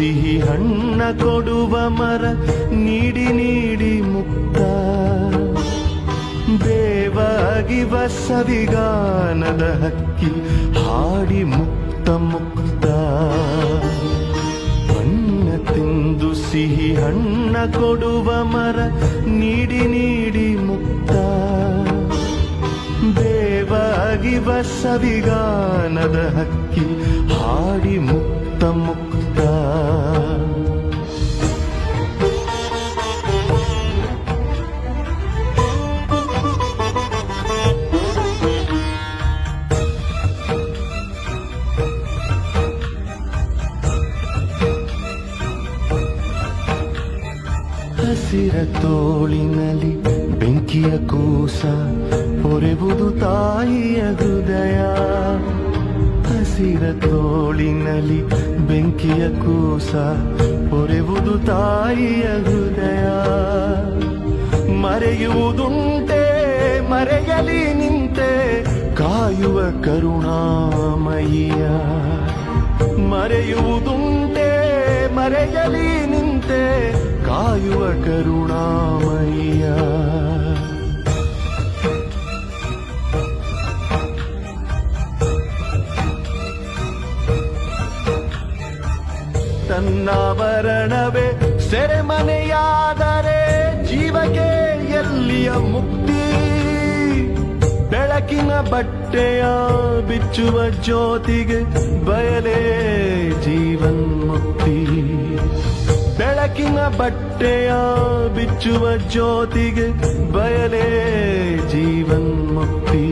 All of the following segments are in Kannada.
ಸಿಹಿ ಹಣ್ಣ ಕೊಡುವ ಮರ ನೀಡಿ ನೀಡಿ ಮುಕ್ತ ಬೇವಾಗಿವ ಸವಿಗಾನದ ಹಕ್ಕಿ ಹಾಡಿ ಮುಕ್ತ ಮುಕ್ತ ಹಣ್ಣ ತಿಂದು ಸಿಹಿ ಹಣ್ಣ ಕೊಡುವ ಮರ ನೀಡಿ ನೀಡಿ ಮುಕ್ತ ಬೇವಾಗಿವ ಸವಿಗಾನದ ಹಕ್ಕಿ ಹಾಡಿ ಮುಕ್ತ ಮುಕ್ತ ಹಸಿರ ತೋಳಿನಲ್ಲಿ ಬೆಂಕಿಯ ಕೂಸ ಹೊರೆವುದು ತಾಯಿಯ ಹೃದಯ ಹಸಿರ ತೋಳಿನಲ್ಲಿ ಬೆಂಕಿಯ ಕೂಸ ಹೊರೆವುದು ತಾಯಿಯ ಹೃದಯ ಮರೆಯುವುದುಂಟೆ ಮರೆಯಲಿ ನಿಂತೆ ಕಾಯುವ ಕರುಣಾಮಯಿಯ ಮರೆಯುವುದುಂಟೆ ಮರೆಯಲಿ ನಿಂತೆ ಕಾಯುವ ಕರುಣಾಮಯ್ಯ ತನ್ನಾಭರಣವೇ ಸೆರೆಮನೆಯಾದರೆ ಜೀವಕ್ಕೆ ಎಲ್ಲಿಯ ಮುಕ್ತಿ ಬೆಳಕಿನ ಬಟ್ಟೆಯ ಬಿಚ್ಚುವ ಜ್ಯೋತಿಗೆ ಬಯಲೇ ಜೀವನ್ಮುಕ್ತಿ ಬೆಳಕಿನ ಬಟ್ಟೆಯ ಬಿಚ್ಚುವ ಜ್ಯೋತಿಗೆ ಬಯಲೇ ಜೀವನ್ಮುಕ್ತಿ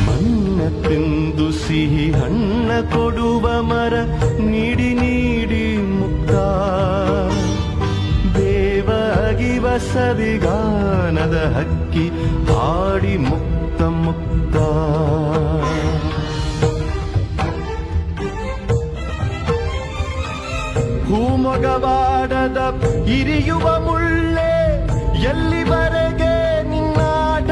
ಮಣ್ಣ ತಿಂದು ಸಿಹಿ ಹಣ್ಣ ಕೊಡುವ ಮರ ನೀಡಿ ನೀಡಿ ಮುಕ್ತ ಬೇವಾಗಿವ ಸವಿಗಾನದ ಹಕ್ಕಿ ಹಾಡಿ ಮುಕ್ತ ಮುಕ್ತ ಹೂಮೊಗವಾಡದ ಇರಿಯುವ ಮುಳ್ಳೆ ಎಲ್ಲಿವರೆಗೆ ನಿನ್ನಾಟ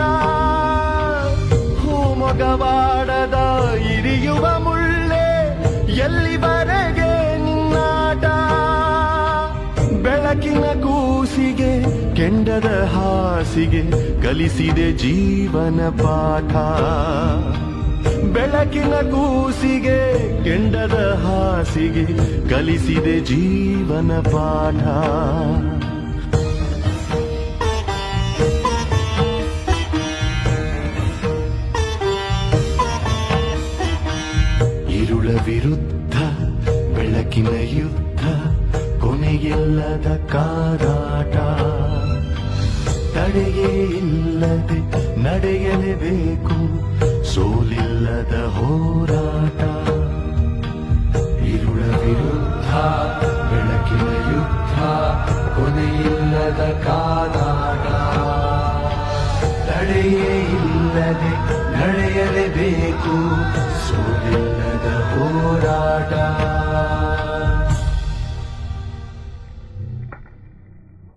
ಹೂಮೊಗವಾಡದ ಇರಿಯುವ ಮುಳ್ಳೆ ಎಲ್ಲಿವರೆಗೆ ನಿನ್ನಾಟ ಬೆಳಕಿನ ಕೂಸಿಗೆ ಕೆಂಡದ ಹಾಸಿಗೆ ಕಲಿಸಿದೆ ಜೀವನ ಪಾಠ ಬೆಳಕಿನ ಕೂಸಿಗೆ ಕೆಂಡದ ಹಾಸಿಗೆ ಕಲಿಸಿದೆ ಜೀವನ ಪಾಠ ಇರುಳ ವಿರುದ್ಧ ಬೆಳಕಿನ ಯುದ್ಧ ಕೊನೆಯಿಲ್ಲದ ಕಾದಾಟ ತಡೆಯೇ ಇಲ್ಲದೆ ನಡೆಯಲೇಬೇಕು ಸೋಲಿಲ್ಲದ ಹೋರಾಟ ಇರುಳ ವಿರುದ್ಧ ಬೆಳಕಿನ ಯುದ್ಧ ಕೊನೆಯಿಲ್ಲದ ಕಾದಾಟ ತಡೆಯೇ ಇಲ್ಲದೆ ನಡೆಯಲೇಬೇಕು